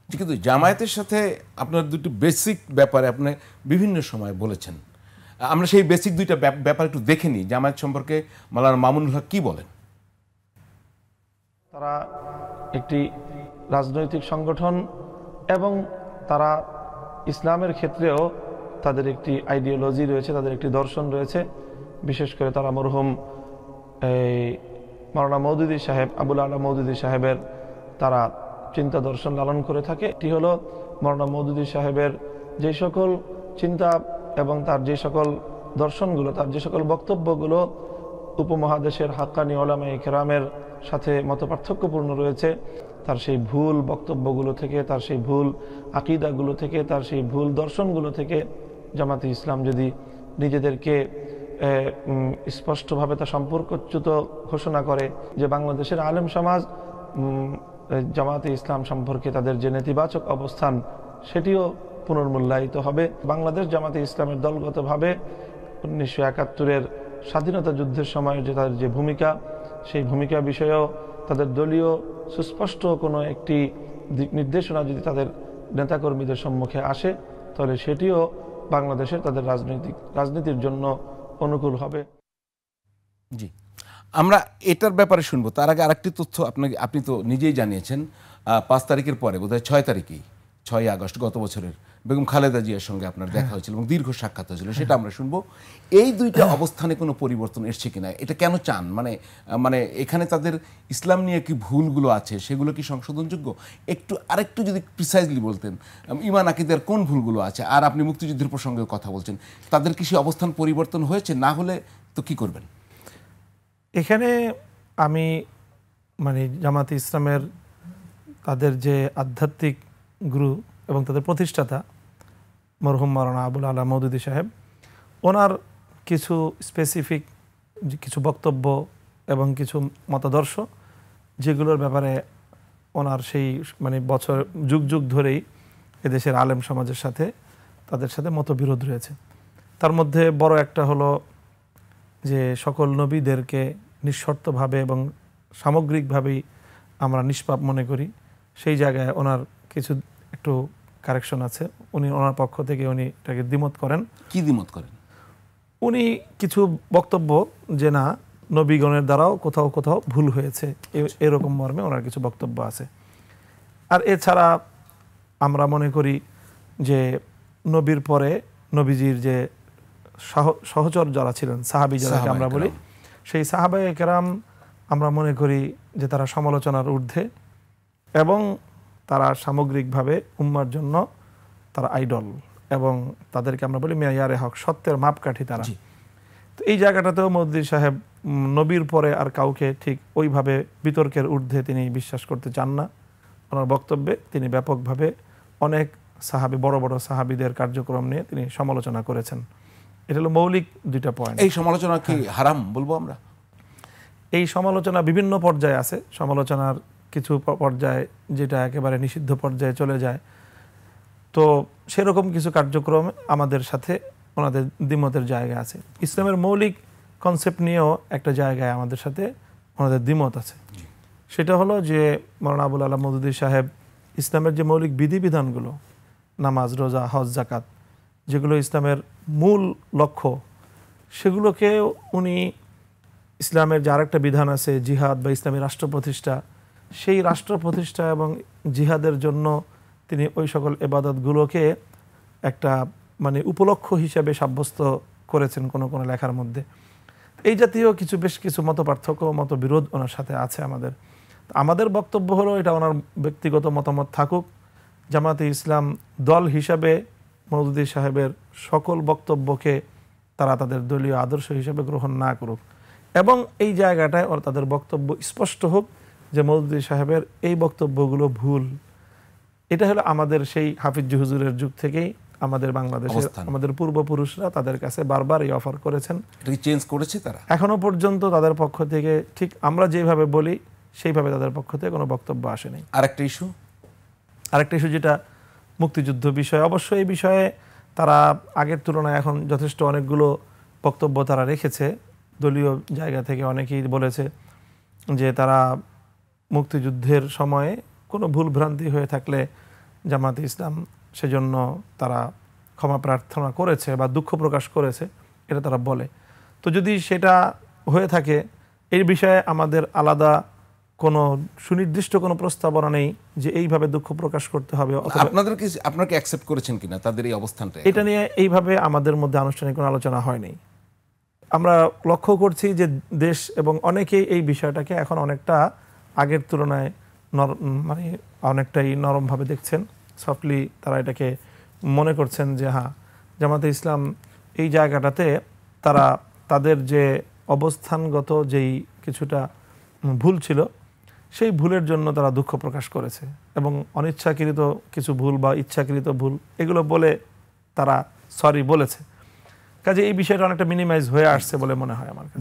কিন্তু জামায়াতের সাথে আপনার দুটি বেসিক ব্যাপারে আপনি বিভিন্ন সময় বলেছেন, আমরা সেই বেসিক দুইটা ব্যাপার একটু দেখে নিই। জামায়াত সম্পর্কে মাওলানা মামুনুল হক কি বলেন? তারা একটি রাজনৈতিক সংগঠন এবং তারা ইসলামের ক্ষেত্রেও তাদের একটি আইডিওলজি রয়েছে, তাদের একটি দর্শন রয়েছে। বিশেষ করে তারা মরহুম মাওলানা মওদুদী সাহেব, আবুল আলা মওদুদী সাহেবের তারা চিন্তা দর্শন লালন করে থাকে। এটি হলো মাওলানা মওদুদী সাহেবের যে সকল চিন্তা এবং তার যে সকল দর্শনগুলো, তার যে সকল বক্তব্যগুলো উপমহাদেশের হাক্কানি ওলামায়ে কেরামের সাথে মতপার্থক্যপূর্ণ রয়েছে, তার সেই ভুল বক্তব্যগুলো থেকে, তার সেই ভুল আকিদাগুলো থেকে, তার সেই ভুল দর্শনগুলো থেকে জামাতে ইসলাম যদি নিজেদেরকে স্পষ্টভাবে তা সম্পর্কচ্যুত ঘোষণা করে যে বাংলাদেশের আলেম সমাজ জামাতে ইসলাম সম্পর্কে তাদের যে নেতিবাচক অবস্থান সেটিও পুনর্মূল্যায়িত হবে। বাংলাদেশ জামাতে ইসলামের দলগতভাবে 1971-এর স্বাধীনতা যুদ্ধের সময় যে তাদের যে ভূমিকা, সেই ভূমিকা বিষয়েও তাদের দলীয় সুস্পষ্ট কোনো একটি দিক নির্দেশনা যদি তাদের নেতাকর্মীদের সম্মুখে আসে, তাহলে সেটিও বাংলাদেশের তাদের রাজনীতির জন্য অনুকূল হবে। জি, আমরা এটার ব্যাপারে শুনবো। তার আগে আরেকটি তথ্য আপনি তো নিজেই জানিয়েছেন, 5 তারিখের পরে বোধহয় 6 তারিখেই 6 আগস্ট গত বছরের বেগম খালেদা জিয়ার সঙ্গে আপনার দেখা হয়েছিল এবং দীর্ঘ সাক্ষাৎ হয়েছিল, সেটা আমরা শুনবো। এই দুইটা অবস্থানে কোনো পরিবর্তন এসছে কিনা, এটা কেন চান? মানে এখানে তাদের ইসলাম নিয়ে কি ভুলগুলো আছে, সেগুলো কি সংশোধনযোগ্য? আরেকটু যদি প্রিসাইজলি বলতেন, ইমান আকিদের কোন ভুলগুলো আছে? আর আপনি মুক্তিযুদ্ধের প্রসঙ্গে কথা বলছেন, তাদের কি সে অবস্থান পরিবর্তন হয়েছে? না হলে তো কি করবেন? এখানে আমি জামাতে ইসলামের তাদের যে আধ্যাত্মিক গুরু এবং তাদের প্রতিষ্ঠাতা মরহুম মাওলানা আবুল আলা মওদুদী সাহেব, ওনার কিছু স্পেসিফিক কিছু বক্তব্য এবং কিছু মতাদর্শ, যেগুলোর ব্যাপারে ওনার সেই বছর যুগ যুগ ধরেই এদেশের আলেম সমাজের সাথে তাদের সাথে মতবিরোধ রয়েছে। তার মধ্যে বড় একটা হলো যে সকল নবীদেরকে নিঃশর্তভাবে এবং সামগ্রিকভাবেই আমরা নিষ্পাপ মনে করি। সেই জায়গায় ওনার কিছু একটু কারেকশন আছে। ওনার পক্ষ থেকে উনি এটাকে দ্বিমত করেন। কি দ্বিমত করেন? উনি কিছু বক্তব্য যে না, নবীগণের দ্বারাও কোথাও কোথাও ভুল হয়েছে, এরকম মর্মে ওনার কিছু বক্তব্য আছে। আর এছাড়া আমরা মনে করি যে নবীর পরে নবীজির যে সহচর যারা ছিলেন, সাহাবী যারাকে আমরা বলি, সেই সাহাবায়ে কেরাম আমরা মনে করি যে তারা সমালোচনার ঊর্ধ্বে এবং তারা সামগ্রিকভাবে উম্মার জন্য তারা আইডল, এবং তাদেরকে আমরা বলি মেয়ারে হক, সত্যের মাপকাঠি তারা। তো এই জায়গাটাতেও মওদুদী সাহেব নবীর পরে আর কাউকে ঠিক ওইভাবে বিতর্কের ঊর্ধ্বে তিনি বিশ্বাস করতে চান না। ওনার বক্তব্যে তিনি ব্যাপকভাবে অনেক সাহাবী, বড় বড় সাহাবীদের কার্যক্রম নিয়ে তিনি সমালোচনা করেছেন। এটা হলো মৌলিক দুইটা পয়েন্ট। এই সমালোচনা কি হারাম বলবো আমরা? এই সমালোচনা বিভিন্ন পর্যায়ে আছে। সমালোচনার কিছু পর্যায়ে যেটা একেবারে নিষিদ্ধ পর্যায়ে চলে যায়, তো সেরকম কিছু কার্যক্রম আমাদের সাথে ওনাদের দ্বিমতের জায়গা আছে। ইসলামের মৌলিক কনসেপ্ট নিয়েও একটা জায়গায় আমাদের সাথে ওনাদের দ্বিমত আছে। সেটা হলো যে মাওলানা আবুল আলা মওদুদী সাহেব ইসলামের যে মৌলিক বিধিবিধানগুলো, নামাজ, রোজা, হজ, যাকাত, যেগুলো ইসলামের মূল লক্ষ্য, সেগুলোকে উনি ইসলামের যে আরেকটা বিধান আছে জিহাদ বা ইসলামী রাষ্ট্র প্রতিষ্ঠা, সেই রাষ্ট্র প্রতিষ্ঠা এবং জিহাদের জন্য তিনি ওই সকল ইবাদতগুলোকে একটা উপলক্ষ্য হিসেবে সাব্যস্ত করেছেন কোনো কোনো লেখার মধ্যে। এই জাতীয় বেশ কিছু মতপার্থক্য, মতবিরোধ ওনার সাথে আছে। আমাদের বক্তব্য হলো এটা ওনার ব্যক্তিগত মতামত থাকুক, জামাতে ইসলাম দল হিসাবে মওদুদী সাহেবের সকল বক্তব্যকে তারা তাদের দলীয় আদর্শ হিসেবে গ্রহণ না করুক, এবং এই জায়গাটায় ওরা তাদের বক্তব্য স্পষ্ট হোক যে মওদুদী সাহেবের এই বক্তব্যগুলো ভুল। এটা হলো আমাদের সেই হাফিজ হুজুরের যুগ থেকেই আমাদের বাংলাদেশের আমাদের পূর্বপুরুষরা তাদের কাছে বারবার এই অফার করেছেন। চেঞ্জ করেছে তারা এখনো পর্যন্ত তাদের পক্ষ থেকে ঠিক আমরা যেভাবে বলি সেইভাবে তাদের পক্ষ থেকে কোনো বক্তব্য আসেনি। আরেকটা ইস্যু যেটা মুক্তিযুদ্ধ বিষয়, অবশ্যই এই বিষয়ে তারা আগের তুলনায় এখন যথেষ্ট অনেকগুলো বক্তব্য তারা রেখেছে। দলীয় জায়গা থেকে অনেকেই বলেছে যে তারা মুক্তিযুদ্ধের সময়ে কোনো ভুল ভ্রান্তি হয়ে থাকলে জামাতে ইসলাম সেজন্য তারা ক্ষমা প্রার্থনা করেছে বা দুঃখ প্রকাশ করেছে, এটা তারা বলে। তো যদি সেটা হয়ে থাকে, এই বিষয়ে আমাদের আলাদা কোনো সুনির্দিষ্ট কোনো প্রস্তাবনা নেই যে এইভাবে দুঃখ প্রকাশ করতে হবে। আপনাকে অ্যাকসেপ্ট করেছেন কিনা তাদের এই অবস্থানটা? এটা নিয়ে এইভাবে আমাদের মধ্যে আনুষ্ঠানিক কোনো আলোচনা হয়নি। আমরা লক্ষ্য করছি যে দেশ এবং অনেকেই এই বিষয়টাকে এখন অনেকটা আগের তুলনায় মানে অনেকটাই নরমভাবে দেখছেন, সফটলি তারা এটাকে মনে করছেন যে হ্যাঁ, জামাতে ইসলাম এই জায়গাটাতে তারা তাদের যে অবস্থানগত যেই কিছুটা ভুল ছিল, সেই ভুলের জন্য তারা দুঃখ প্রকাশ করেছে এবং অনিচ্ছাকৃত কিছু ভুল বা ইচ্ছাকৃত ভুল এগুলো বলে তারা সরি বলেছে। কাজে এই বিষয়টা অনেকটা মিনিমাইজ হয়ে আসছে বলে মনে হয় আমার কাছে।